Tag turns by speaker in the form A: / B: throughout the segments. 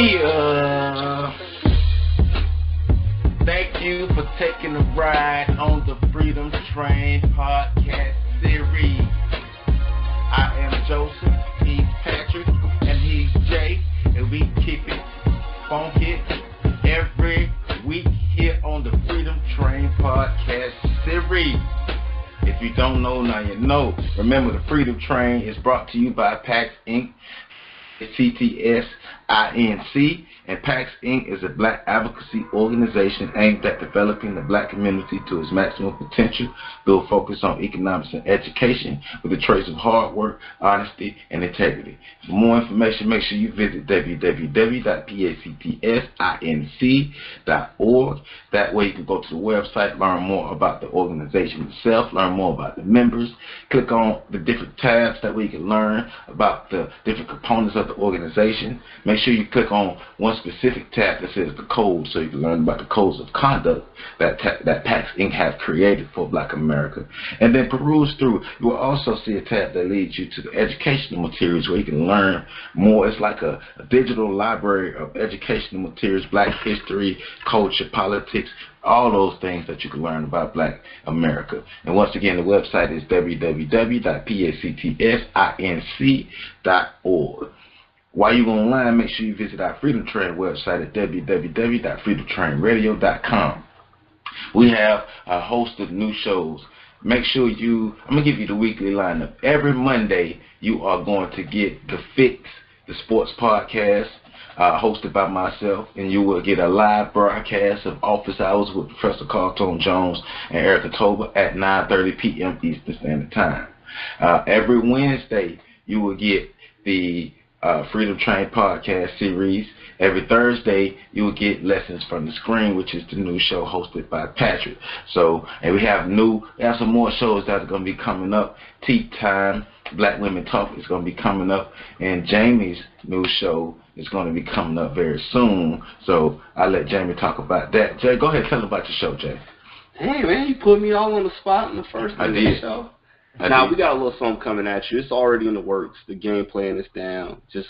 A: Yeah. Thank you for taking a ride on the Freedom Train podcast series. I am Joseph, he's Patrick, and he's Jay, and we keep it funky every week here on the Freedom Train podcast series. If you don't know, now you know. Remember, the Freedom Train is brought to you by PAX Inc., CTSINC, and PAX Inc. is a black advocacy organization aimed at developing the black community to its maximum potential through a focus on economics and education with a trace of hard work, honesty, and integrity. For more information, make sure you visit www.paxinc.org. That way you can go to the website, learn more about the organization itself, learn more about the members, click on the different tabs. That way you can learn about the different components of the organization. Make sure you click on one specific tab that says the code, so you can learn about the codes of conduct that PAX Inc. have created for Black America. And then peruse through. You will also see a tab that leads you to the educational materials where you can learn more. It's like a digital library of educational materials, black history, culture, politics, all those things that you can learn about Black America. And once again, the website is www.paxinc.org. While you're online, make sure you visit our Freedom Train website at www.freedomtrainradio.com. We have a host of new shows. Make sure I'm going to give you the weekly lineup. Every Monday, you are going to get The Fix, the sports podcast, hosted by myself, and you will get a live broadcast of Office Hours with Professor Carlton Jones and Erica Tober at 9:30 p.m. Eastern Standard Time. Every Wednesday, you will get the Freedom Train podcast series. Every Thursday, you will get Lessons from the Screen, which is the new show hosted by Patrick. So, and we have some more shows that are going to be coming up. Tea Time, Black Women Talk is going to be coming up, and Jamie's new show is going to be coming up very soon. So I'll let Jamie talk about that. Jay, go ahead, tell them about your show, Jay.
B: Hey, man, you put me all on the spot in the first day of the show. Now, we got a little something coming at you. It's already in the works. The game plan is down. Just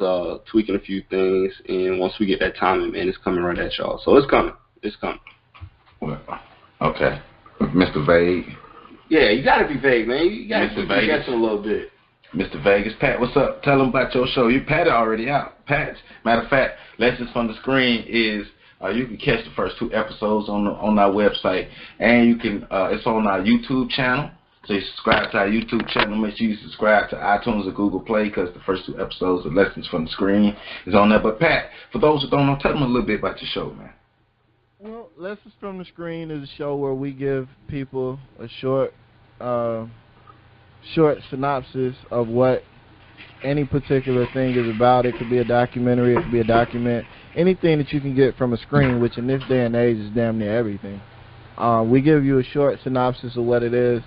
B: tweaking a few things, and once we get that timing, man, it's coming right at y'all. So it's coming. It's coming.
A: Well, okay. Mr. Vague.
B: Yeah, you got to be vague, man. You got to keep guessing a little bit.
A: Mr. Vegas. Pat, what's up? Tell them about your show. Pat already out. Pat, matter of fact, Lessons from the Screen is, you can catch the first 2 episodes on our website, and you can, it's on our YouTube channel. So you subscribe to our YouTube channel. Make sure you subscribe to iTunes or Google Play, because the first 2 episodes of Lessons from the Screen is on there. But Pat, for those who don't know, tell them a little bit about your show, man.
C: Well, Lessons from the Screen is a show where we give people a short synopsis of what any particular thing is about. It could be a documentary, it could be a document, anything that you can get from a screen, which in this day and age is damn near everything. We give you a short synopsis of what it is,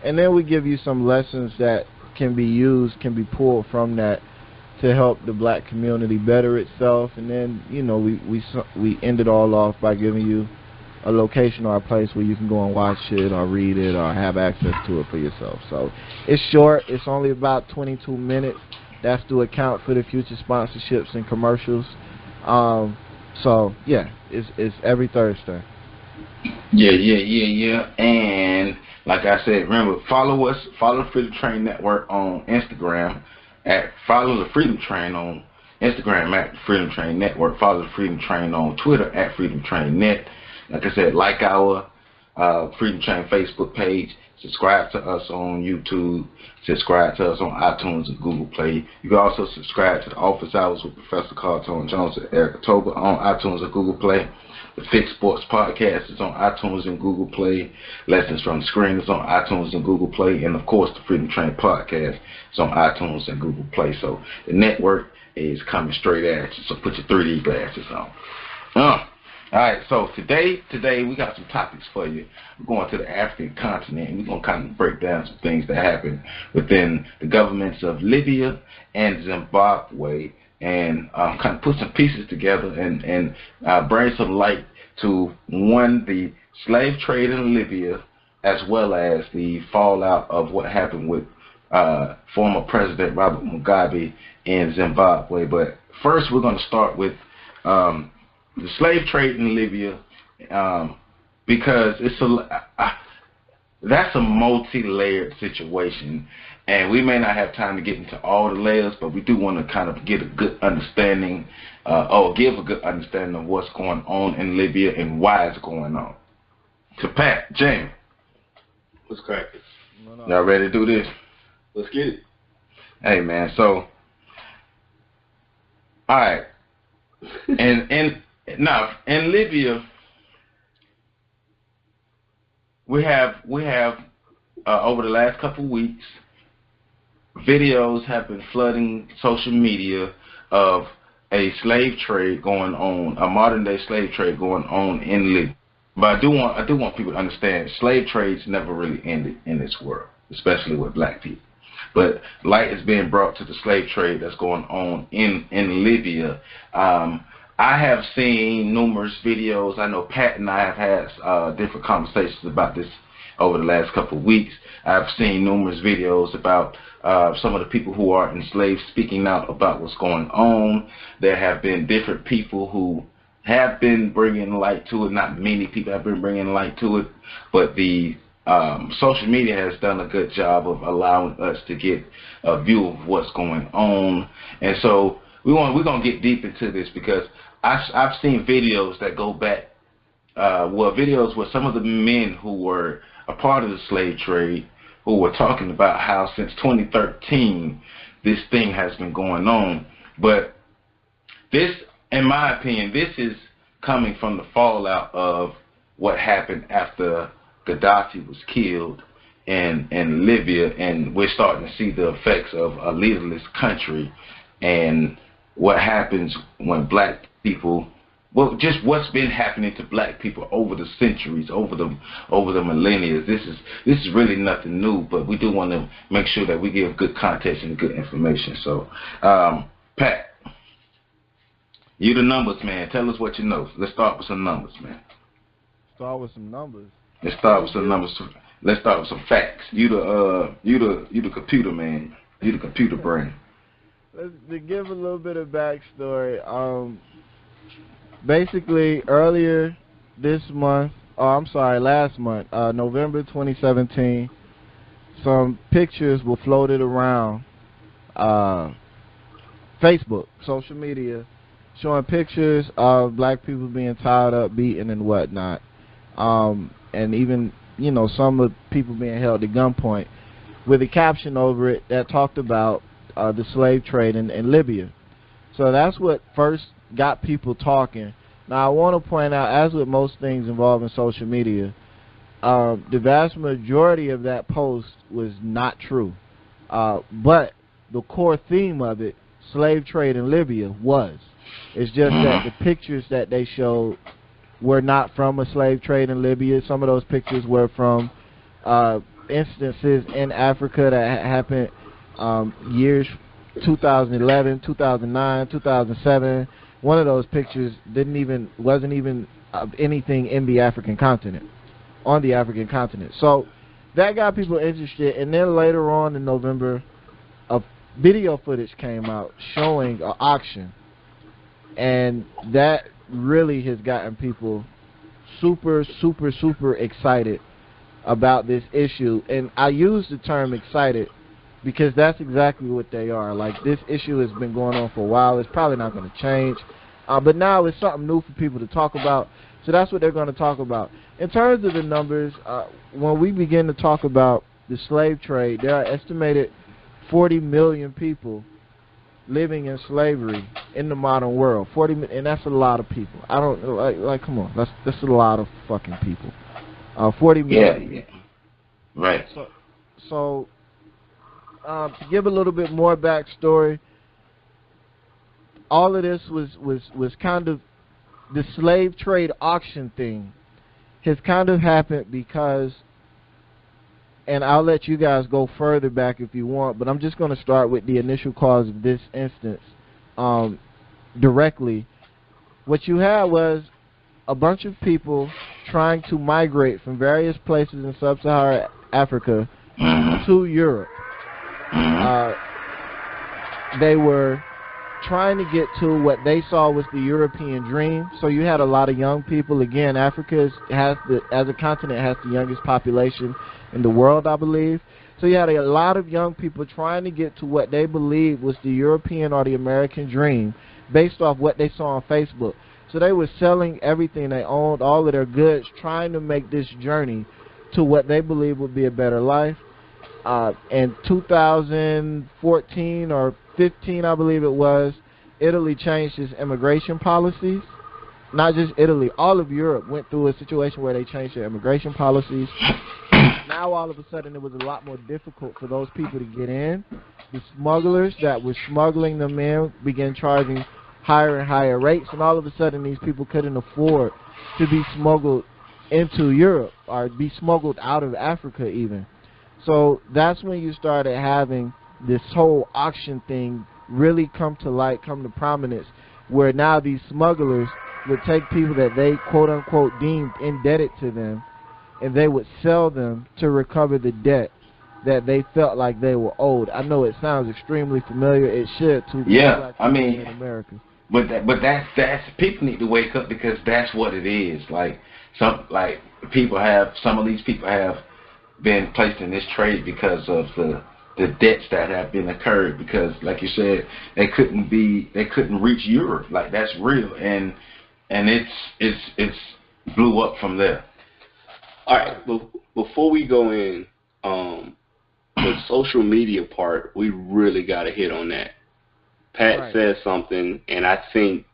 C: and then we give you some lessons that can be used, can be pulled from that to help the black community better itself. And then, you know, we end it all off by giving you a location or a place where you can go and watch it or read it or have access to it for yourself. So it's short. It's only about 22 minutes. That's to account for the future sponsorships and commercials. So yeah, it's every Thursday.
A: Yeah. And like I said, remember, follow us, follow the Freedom Train Network on Instagram, follow the Freedom Train on Instagram at Freedom Train Network, follow the Freedom Train on Twitter at Freedom Train Net. Like I said, like our Freedom Train Facebook page, subscribe to us on YouTube, subscribe to us on iTunes and Google Play. You can also subscribe to the Office Hours with Professor Carlton Jones and Erica Tober on iTunes and Google Play. The Fixed Sports Podcast is on iTunes and Google Play. Lessons from the Screen is on iTunes and Google Play. And, of course, the Freedom Train Podcast is on iTunes and Google Play. So the network is coming straight at you. So put your 3D glasses on. All right, so today we got some topics for you. We're going to the African continent, and we're going to kind of break down some things that happened within the governments of Libya and Zimbabwe, and kind of put some pieces together and bring some light to, one, the slave trade in Libya, as well as the fallout of what happened with former President Robert Mugabe in Zimbabwe. But first, we're going to start with the slave trade in Libya, because that's a multi-layered situation, and we may not have time to get into all the layers, but we do want to kind of get a good understanding, or give a good understanding of what's going on in Libya and why it's going on. To Pat, Jamie.
B: What's cracking?
A: Y'all ready to do this?
B: Let's get it.
A: Hey, man, so, all right. In Libya, we have over the last couple weeks, videos have been flooding social media of a slave trade going on, a modern day slave trade going on in Libya. But I do want people to understand, slave trades never really ended in this world, especially with black people. But light is being brought to the slave trade that's going on in Libya. I have seen numerous videos. I know Pat and I have had different conversations about this over the last couple of weeks. I've seen numerous videos about some of the people who are enslaved speaking out about what's going on. There have been different people who have been bringing light to it. Not many people have been bringing light to it, but the social media has done a good job of allowing us to get a view of what's going on. And so we're going to get deep into this, because I've seen videos that go back, videos where some of the men who were a part of the slave trade, who were talking about how since 2013 this thing has been going on. But this, in my opinion, this is coming from the fallout of what happened after Gaddafi was killed in Libya, and we're starting to see the effects of a leaderless country and what happens when black people, well, just what's been happening to black people over the centuries, over the millennia. This is really nothing new, but we do want to make sure that we give good context and good information. So, Pat, you the numbers man. Tell us what you know. Let's start with some numbers, man.
C: Start with some numbers.
A: Let's start with some numbers. Let's start with some facts. You the computer man. You the computer brain.
C: To give a little bit of backstory, basically earlier this month, last month, November 2017, some pictures were floated around Facebook, social media, showing pictures of black people being tied up, beaten, and whatnot, and even, you know, some of the people being held at gunpoint, with a caption over it that talked about the slave trade in Libya. So that's what first got people talking. Now I want to point out, as with most things involving social media, the vast majority of that post was not true, but the core theme of it, slave trade in Libya, was. It's just that the pictures that they showed were not from a slave trade in Libya. Some of those pictures were from instances in Africa that happened years 2011, 2009, 2007. One of those pictures wasn't even anything in the African continent, on the African continent. So that got people interested, and then later on in November, a video footage came out showing an auction, and that really has gotten people super, super, super excited about this issue. And I use the term excited because that's exactly what they are. Like, this issue has been going on for a while. It's probably not going to change. But now it's something new for people to talk about. So that's what they're going to talk about. In terms of the numbers, when we begin to talk about the slave trade, there are estimated 40 million people living in slavery in the modern world. 40, and that's a lot of people. I don't like come on, that's a lot of fucking people. 40 million.
A: Yeah. Right.
C: So to give a little bit more backstory, all of this was kind of, the slave trade auction thing has kind of happened because, and I'll let you guys go further back if you want, but I'm just going to start with the initial cause of this instance directly. What you had was a bunch of people trying to migrate from various places in sub-Saharan Africa to Europe. They were trying to get to what they saw was the European dream. So you had a lot of young people. Again, Africa as a continent has the youngest population in the world, I believe. So you had a lot of young people trying to get to what they believed was the European or the American dream based off what they saw on Facebook. So they were selling everything they owned, all of their goods, trying to make this journey to what they believe would be a better life. In 2014 or 15, I believe it was, Italy changed its immigration policies. Not just Italy, all of Europe went through a situation where they changed their immigration policies. Now all of a sudden it was a lot more difficult for those people to get in. The smugglers that were smuggling them in began charging higher and higher rates, and all of a sudden these people couldn't afford to be smuggled into Europe or be smuggled out of Africa even. So that's when you started having this whole auction thing really come to light, come to prominence, where now these smugglers would take people that they quote-unquote deemed indebted to them, and they would sell them to recover the debt that they felt like they were owed. I know it sounds extremely familiar. It should to
A: Black people
C: in America.
A: But that's people need to wake up, because that's what it is. Some of these people have been placed in this trade because of the debts that have been occurred, because like you said, they couldn't reach Europe. Like, that's real, and it's blew up from there.
B: All right, before we go in, the social media part, we really got to hit on that. Pat said something, and I think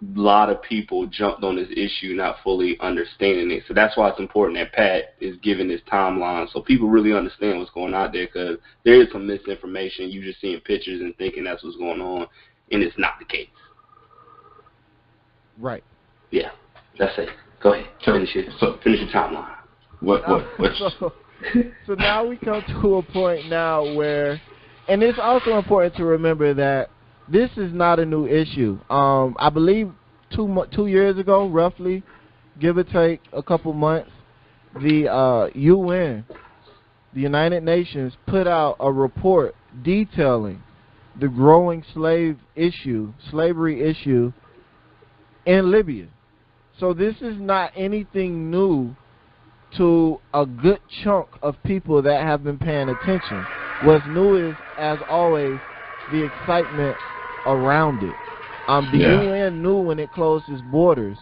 B: a lot of people jumped on this issue not fully understanding it. So that's why it's important that Pat is giving this timeline so people really understand what's going on there, because there is some misinformation. You just seeing pictures and thinking that's what's going on, and it's not the case.
C: Right.
B: Yeah, that's it. Go ahead. Finish your timeline.
C: So now we come to a point now where, and it's also important to remember that this is not a new issue. I believe 2 years ago, roughly, give or take a couple months, the UN, the United Nations, put out a report detailing the growing slavery issue in Libya. So this is not anything new to a good chunk of people that have been paying attention. What's new is, as always, the excitement around it. The UN knew when it closed its borders,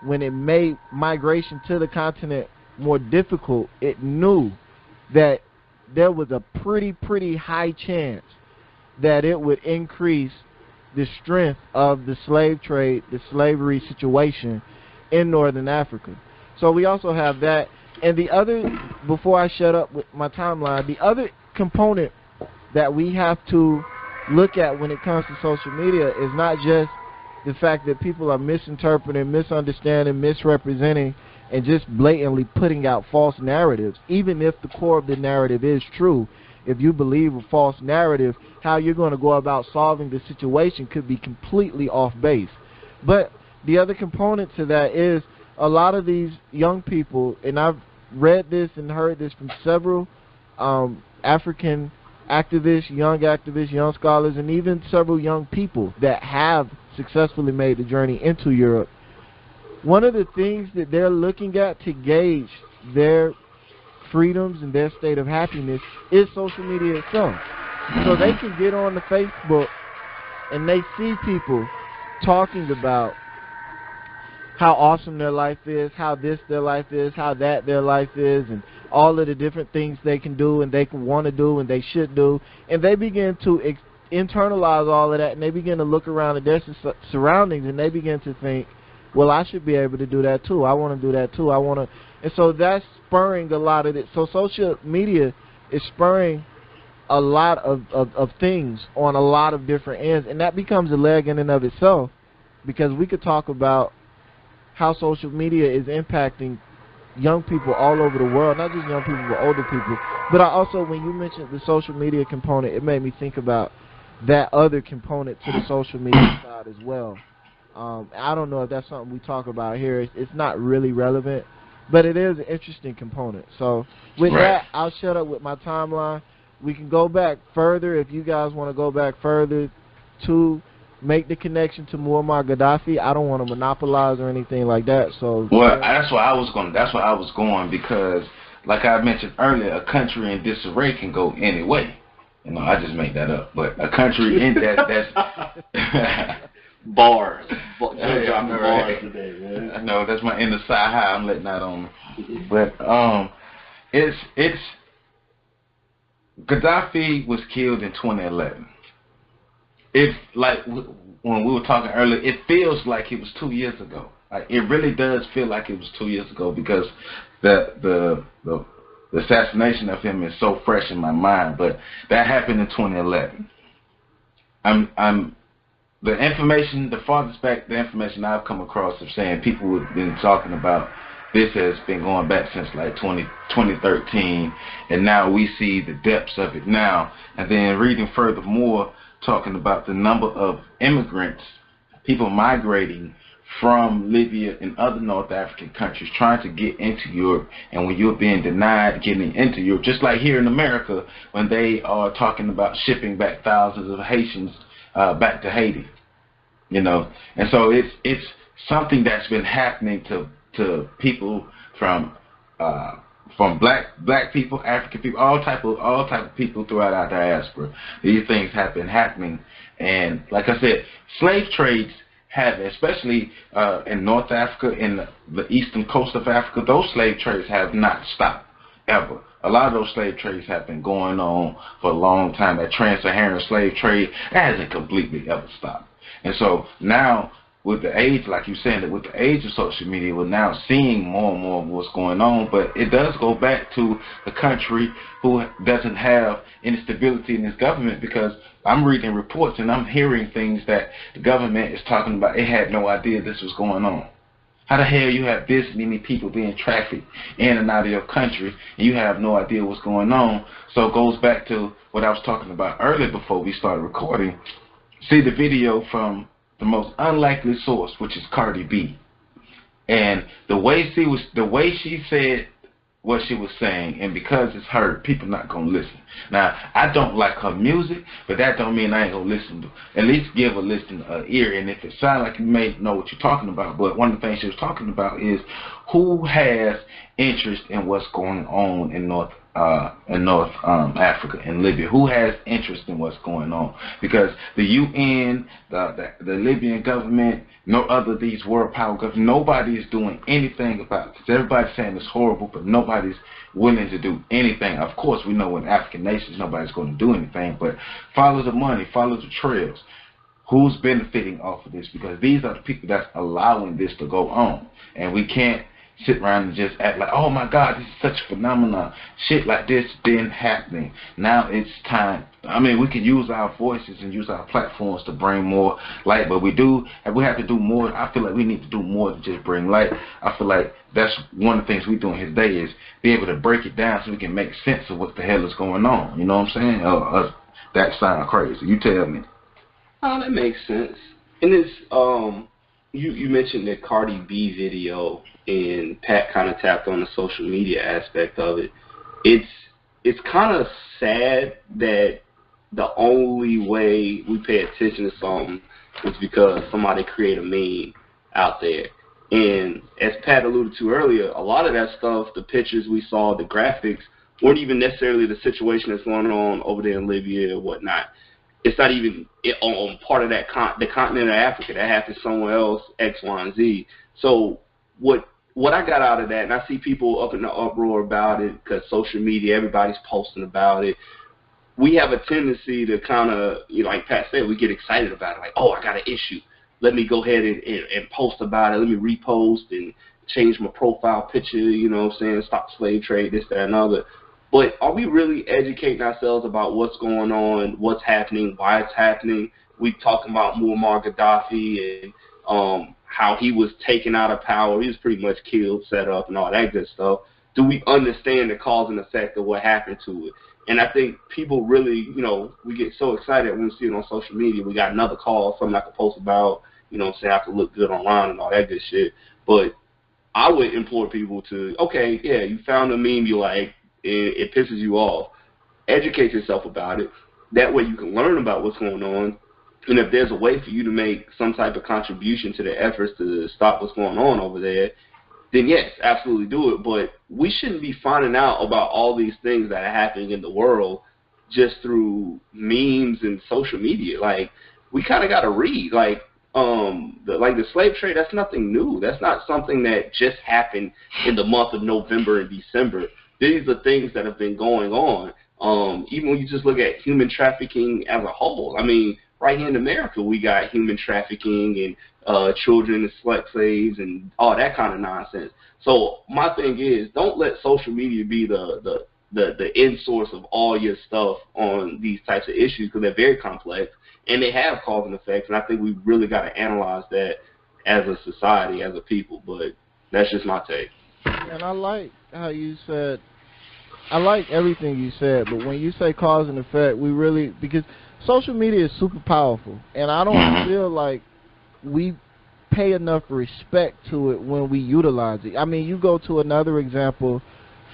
C: when it made migration to the continent more difficult, it knew that there was a pretty high chance that it would increase the strength of the slave trade, the slavery situation in Northern Africa. So we also have that. And the other, before I shut up with my timeline, the other component that we have to look at when it comes to social media is not just the fact that people are misinterpreting, misunderstanding, misrepresenting, and just blatantly putting out false narratives. Even if the core of the narrative is true, if you believe a false narrative, how you're going to go about solving the situation could be completely off base. But the other component to that is a lot of these young people, and I've read this and heard this from several African activists, young scholars, and even several young people that have successfully made the journey into Europe. One of the things that they're looking at to gauge their freedoms and their state of happiness is social media itself. So they can get on the Facebook and they see people talking about how awesome their life is, how this their life is, how that their life is, and all of the different things they can do and they can want to do and they should do. And they begin to internalize all of that, and they begin to look around at their surroundings, and they begin to think, well, I should be able to do that too. I want to do that too. And so that's spurring a lot of it. So social media is spurring a lot of things on a lot of different ends, and that becomes a leg in and of itself, because we could talk about how social media is impacting young people all over the world, not just young people, but older people. But I also, when you mentioned the social media component, it made me think about that other component to the social media side as well. I don't know if that's something we talk about here. It's not really relevant, but it is an interesting component. So with that, I'll shut up with my timeline. We can go back further if you guys want to go back further to make the connection to Muammar Gaddafi. I don't want to monopolize or anything like that. So
A: well, that's why I was going. That's why I was going, because, like I mentioned earlier, a country in disarray can go any way. You know, I just made that up, but a country in that's
B: bars.
A: Bars today, man. I know that's my inner side high. I'm letting that on me. But it's Gaddafi was killed in 2011. It's like when we were talking earlier, it feels like it was 2 years ago. Like, it really does feel like it was 2 years ago, because the assassination of him is so fresh in my mind. But that happened in 2011. The farthest back the information I've come across of saying people have been talking about this has been going back since like 2013, and now we see the depths of it now. And then reading furthermore, talking about the number of immigrants, people migrating from Libya and other North African countries trying to get into Europe, and when you're being denied getting into Europe, just like here in America when they are talking about shipping back thousands of Haitians back to Haiti, you know. And so it's something that's been happening to people from black people, African people, all type of people throughout our diaspora. These things have been happening, and like I said, slave trades have, especially in North Africa, in the eastern coast of Africa, those slave trades have not stopped ever. A lot of those slave trades have been going on for a long time. That trans-Saharan slave trade hasn't completely ever stopped. And so now, with the age, like you said, with the age of social media, we're now seeing more and more of what's going on. But it does go back to a country who doesn't have any stability in its government, because I'm reading reports and I'm hearing things that the government is talking about. It had no idea this was going on. How the hell you have this many people being trafficked in and out of your country and you have no idea what's going on? So it goes back to what I was talking about earlier before we started recording. See the video from the most unlikely source, which is Cardi B, and the way she said what she was saying, and because it's her, people not gonna listen. Now, I don't like her music, but that don't mean I ain't gonna listen to. At least give a listen an ear, and if it sounds like you may know what you're talking about. But one of the things she was talking about is who has interest in what's going on in North Africa and Libya. Who has interest in what's going on? Because the UN, the Libyan government, no other these world power governments, nobody is doing anything about it. Everybody's saying it's horrible, but nobody's willing to do anything. Of course, we know in African nations nobody's going to do anything, but follow the money, follow the trails. Who's benefiting off of this? Because these are the people that's allowing this to go on, and we can't sit around and just act like, oh my God, this is such a phenomenon. Shit like this been happening. Now it's time. I mean, we can use our voices and use our platforms to bring more light, but we have to do more. I feel like we need to do more than just bring light. I feel like that's one of the things we do in his day is be able to break it down so we can make sense of what the hell is going on. You know what I'm saying? That sounds crazy. You tell me.
B: Oh, that makes sense. And it's you mentioned the Cardi B video, and Pat kind of tapped on the social media aspect of it. It's kind of sad that the only way we pay attention to something is because somebody create a meme out there. And as Pat alluded to earlier, a lot of that stuff, the pictures we saw, the graphics, weren't even necessarily the situation that's going on over there in Libya or whatnot. It's not even on part of that the continent of Africa. That happened somewhere else, X, Y, and Z. So what I got out of that, and I see people up in the uproar about it because social media, everybody's posting about it. We have a tendency to kind of, like Pat said, we get excited about it. Like, oh, I got an issue. Let me go ahead and post about it. Let me repost and change my profile picture, you know what I'm saying, stop slave trade, this, that, and other. But are we really educating ourselves about what's going on, what's happening, why it's happening? We talking about Muammar Gaddafi and how he was taken out of power. He was pretty much killed, set up, and all that good stuff. Do we understand the cause and effect of what happened to it? And I think people really, we get so excited when we see it on social media. We got another call, something I can post about, say I have to look good online and all that good shit. But I would implore people to, okay, yeah, you found a meme you like, it pisses you off. Educate yourself about it. That way you can learn about what's going on. And if there's a way for you to make some type of contribution to the efforts to stop what's going on over there, then yes, absolutely do it. But we shouldn't be finding out about all these things that are happening in the world just through memes and social media. Like, we kind of got to read. Like the slave trade, that's nothing new. That's not something that just happened in the month of November and December. These are things that have been going on. Even when you just look at human trafficking as a whole. I mean, right here in America, we got human trafficking and children and sex slaves and all that kind of nonsense. So my thing is, don't let social media be the end source of all your stuff on these types of issues, because they're very complex and they have cause and effects. And I think we really got to analyze that as a society, as a people. But that's just my take.
C: And I like how you said, I like everything you said, but when you say cause and effect, we really, because social media is super powerful, and I don't feel like we pay enough respect to it when we utilize it. I mean, you go to another example,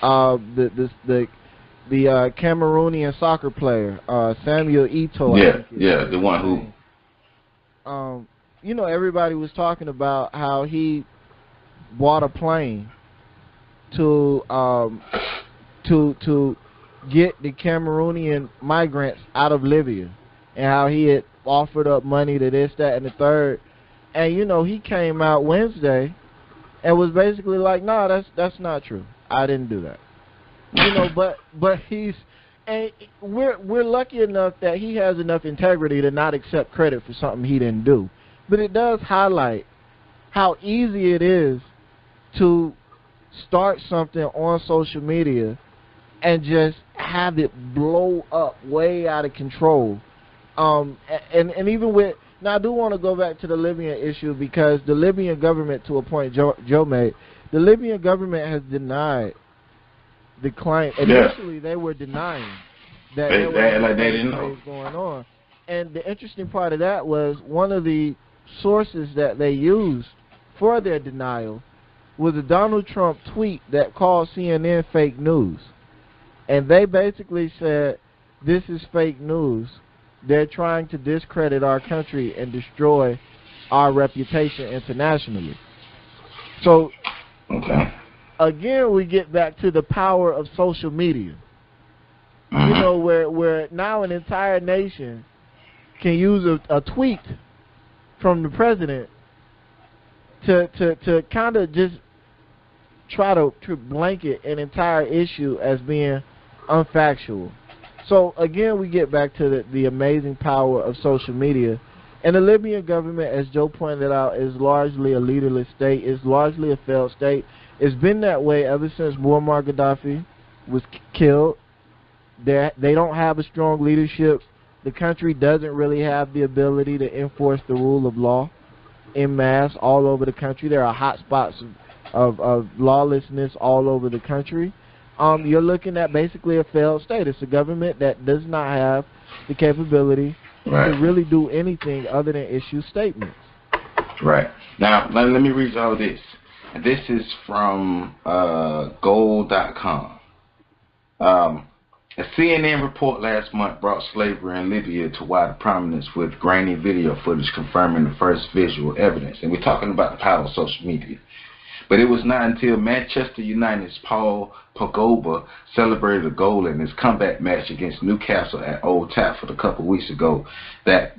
C: the Cameroonian soccer player, Samuel Eto'o.
A: The one who,
C: you know, everybody was talking about how he bought a plane to get the Cameroonian migrants out of Libya, and how he had offered up money to this, that, and the third. And you know, he came out Wednesday and was basically like, "No, that's not true. I didn't do that." You know, but he's, and we're lucky enough that he has enough integrity to not accept credit for something he didn't do. But it does highlight how easy it is to start something on social media and just have it blow up way out of control. And even with, now I do want to go back to the Libyan issue, because the Libyan government, to a point Joe made, the Libyan government has denied the claim. Initially, they were denying that there was going on. And the interesting part of that was one of the sources that they used for their denial was a Donald Trump tweet that called CNN fake news. And they basically said, this is fake news. They're trying to discredit our country and destroy our reputation internationally. So, again, we get back to the power of social media. You know, where now an entire nation can use a tweet from the president to kind of just try to blanket an entire issue as being unfactual. So again, we get back to the amazing power of social media. And the Libyan government, as Joe pointed out, is largely a leaderless state. It's largely a failed state. It's been that way ever since Muammar Gaddafi was killed. They don't have a strong leadership. The country doesn't really have the ability to enforce the rule of law en masse all over the country. There are hot spots of lawlessness all over the country. You're looking at basically a failed state. It's a government that does not have the capability to really do anything other than issue statements.
A: Right. Now, let me read all this. This is from gold.com. A CNN report last month brought slavery in Libya to wider prominence with grainy video footage confirming the first visual evidence. And we're talking about the power of social media. But it was not until Manchester United's Paul Pogba celebrated a goal in his comeback match against Newcastle at Old Trafford a couple of weeks ago that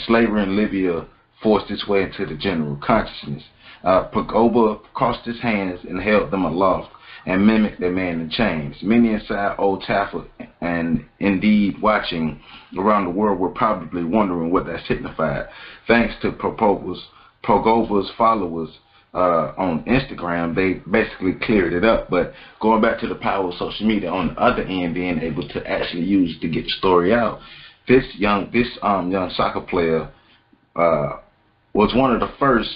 A: slavery in Libya forced its way into the general consciousness. Pogba crossed his hands and held them aloft and mimicked the man in chains. Many inside Old Trafford and indeed watching around the world were probably wondering what that signified. Thanks to Pogba's followers on Instagram, they basically cleared it up. But going back to the power of social media, on the other end, being able to actually use to get the story out, this young soccer player was one of the first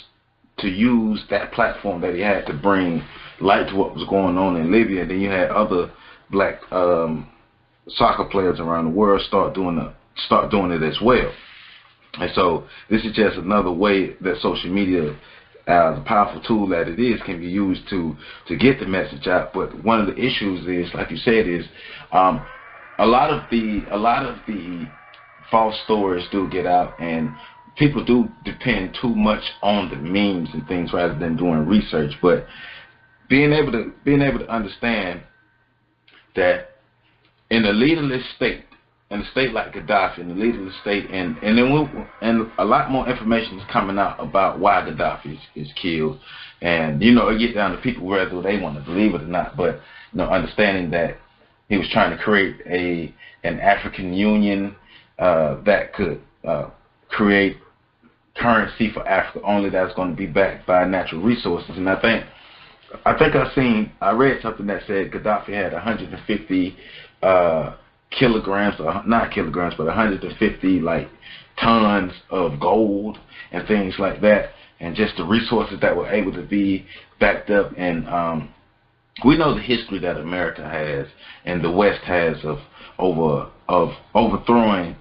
A: to use that platform that he had to bring light to what was going on in Libya. Then you had other black soccer players around the world start doing it as well. And so this is just another way that social media, the powerful tool that it is, can be used to get the message out. But one of the issues is, like you said, is a lot of the false stories do get out, and people do depend too much on the memes and things rather than doing research. But being able to understand that in a leaderless state, in a state like Gaddafi, in a leaderless state, and a lot more information is coming out about why Gaddafi is killed, and it gets down to people whether they want to believe it or not. But understanding that he was trying to create an African Union that could create currency for Africa only that's going to be backed by natural resources. And I think I read something that said Gaddafi had 150 kilograms, or not kilograms, but 150 tons of gold and things like that, and just the resources that were able to be backed up. And we know the history that America has and the West has of overthrowing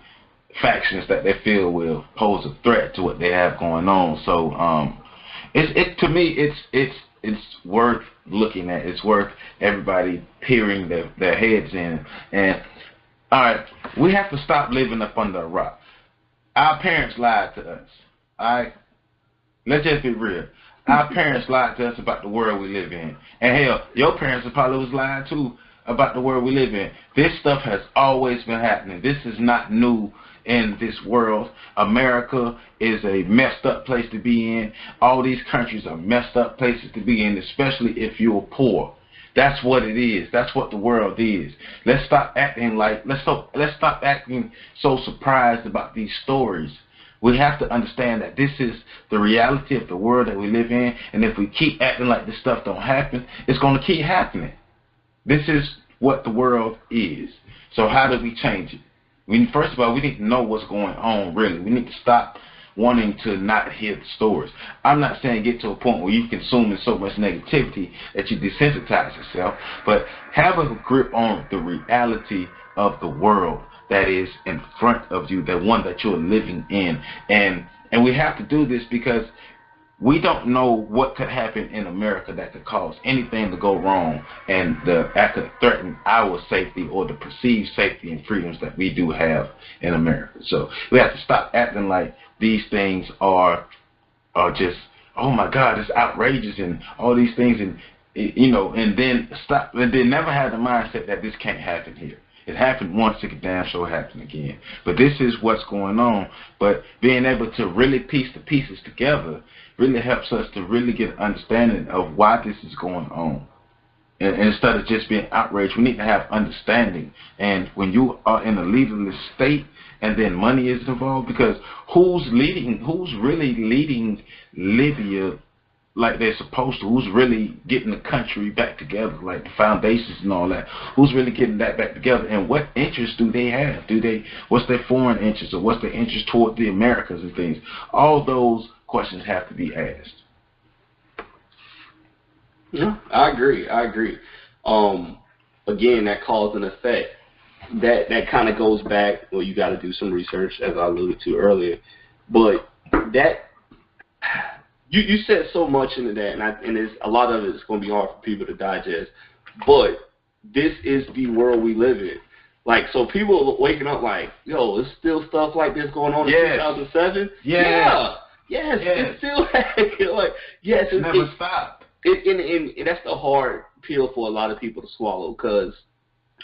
A: factions that they feel will pose a threat to what they have going on. So to me it's worth looking at. It's worth everybody peering their heads in. And all right, we have to stop living up under a rock. Our parents lied to us. Let's just be real. Our parents lied to us about the world we live in. And hell, your parents probably was lying too about the world we live in. This stuff has always been happening. This is not new in this world. America is a messed up place to be in. All these countries are messed up places to be in, especially if you're poor. That's what it is. That's what the world is. Let's stop acting so surprised about these stories. We have to understand that this is the reality of the world that we live in, and if we keep acting like this stuff don't happen, it's going to keep happening. This is what the world is. So how do we change it? First of all, we need to know what's going on, really. We need to stop wanting to not hear the stories. I'm not saying get to a point where you're consuming so much negativity that you desensitize yourself, but have a grip on the reality of the world that is in front of you, the one that you're living in. And we have to do this because we don't know what could happen in America that could cause anything to go wrong and that could threaten our safety or the perceived safety and freedoms that we do have in America. So we have to stop acting like these things are just, oh my God, it's outrageous and all these things, and and then never have the mindset that this can't happen here. It happened once, it could damn sure happen again. But this is what's going on. But being able to really piece the pieces together really helps us to really get an understanding of why this is going on. And instead of just being outraged, we need to have understanding. And when you are in a leaderless state and then money is involved, because who's really leading Libya like they're supposed to? Who's really getting the country back together, like the foundations and all that? Who's really getting that back together? And what interests do they have? What's their foreign interests, or what's their interest toward the Americas and things? All those questions have to be asked.
B: Yeah, I agree. Again, that cause and effect. That kind of goes back. Well, you got to do some research, as I alluded to earlier. But that. You said so much into that, and a lot of it is going to be hard for people to digest. But this is the world we live in. So people are waking up like, yo, there's still stuff like this going on in 2007?
A: Yeah.
B: Yes. It's still happening. It's
A: never stopped.
B: And that's the hard pill for a lot of people to swallow, because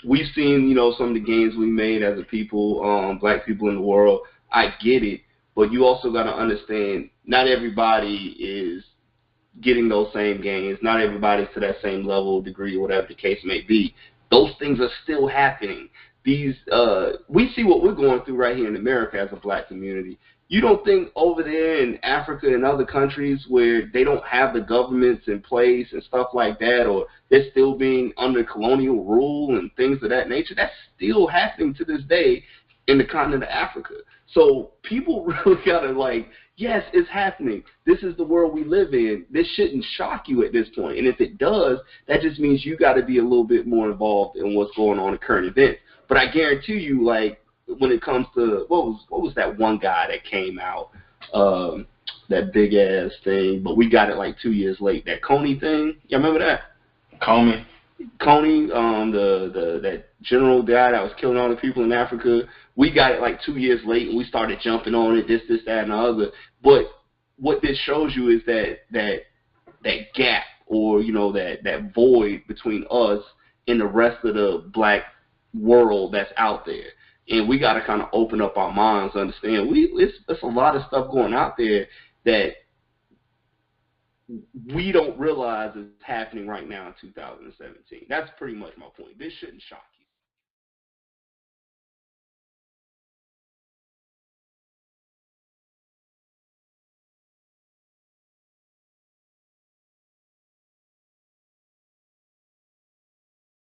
B: we've seen, some of the gains we made as a people, black people in the world. I get it. But you also got to understand, not everybody is getting those same gains. Not everybody's to that same level, degree, whatever the case may be. Those things are still happening. We see what we're going through right here in America as a black community. You don't think over there in Africa and other countries where they don't have the governments in place and stuff like that, or they're still being under colonial rule and things of that nature, that's still happening to this day in the continent of Africa. So people really gotta yes, it's happening. This is the world we live in. This shouldn't shock you at this point. And if it does, that just means you gotta be a little bit more involved in what's going on in current events. But I guarantee you, when it comes to what was that one guy that came out, that big ass thing, but we got it 2 years late. That Coney thing. Y'all remember that?
A: Coney,
B: that general guy that was killing all the people in Africa, we got it like 2 years late, and we started jumping on it, this, that, and the other. But what this shows you is that gap, or, you know, that void between us and the rest of the black world that's out there. And we got to kind of open up our minds, understand it's a lot of stuff going out there that we don't realize is happening right now in 2017. That's pretty much my point. This shouldn't shock